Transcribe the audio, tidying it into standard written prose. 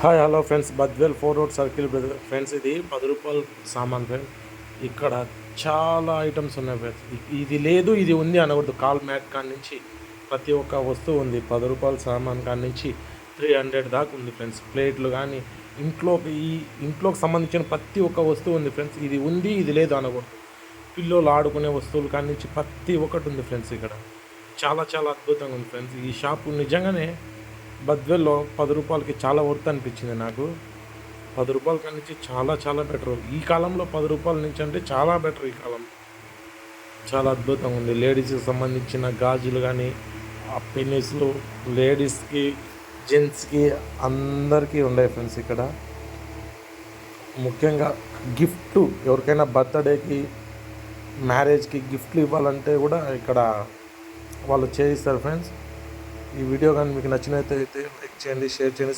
Hi hello friends, Badvel 4 road circle friends. ఇది 10 రూపాయలు సామాన్ ఫ్రెండ్స్. ఇక్కడ చాలా ఐటమ్స్ ఉన్నాయి ఫ్రెండ్స్. ఇది లేదు ఇది ఉంది అనకూడదు. కాల్ మ్యాట్ కాడి నుంచి ప్రతి ఒక్క వస్తువు ఉంది. 10 రూపాయల సామాన్ కాడి నుంచి 300 దాకా ఉంది ఫ్రెండ్స్. ప్లేట్లు కానీ ఇంట్లోకి సంబంధించిన ప్రతి ఒక్క వస్తువు ఉంది ఫ్రెండ్స్. ఇది ఉంది ఇది లేదు అనకూడదు. పిల్లలు ఆడుకునే వస్తువులు కాడి నుంచి ప్రతి ఒక్కటి ఉంది ఫ్రెండ్స్. ఇక్కడ చాలా చాలా అద్భుతంగా ఉంది ఫ్రెండ్స్. ఈ షాపు నిజంగానే బద్వేల్లో 10 రూపాయలకి చాలా వర్త్ అనిపించింది నాకు. 10 రూపాయల కాడి నుంచి చాలా చాలా బెటర్. ఈ కాలంలో 10 రూపాయల నుంచి అంటే చాలా బెటర్. ఈ కాలం చాలా అద్భుతంగా ఉంది. లేడీస్కి సంబంధించిన గాజులు కానీ, ఆ పెన్నిస్లు లేడీస్కి జెంట్స్కి అందరికీ ఉన్నాయి ఫ్రెండ్స్. ఇక్కడ ముఖ్యంగా గిఫ్ట్ ఎవరికైనా బర్త్డేకి, మ్యారేజ్కి గిఫ్ట్లు ఇవ్వాలంటే కూడా ఇక్కడ వాళ్ళు చేయిస్తారు ఫ్రెండ్స్. ఈ వీడియో కానీ మీకు నచ్చినట్లయితే లైక్ చేయండి, షేర్ చేయండి,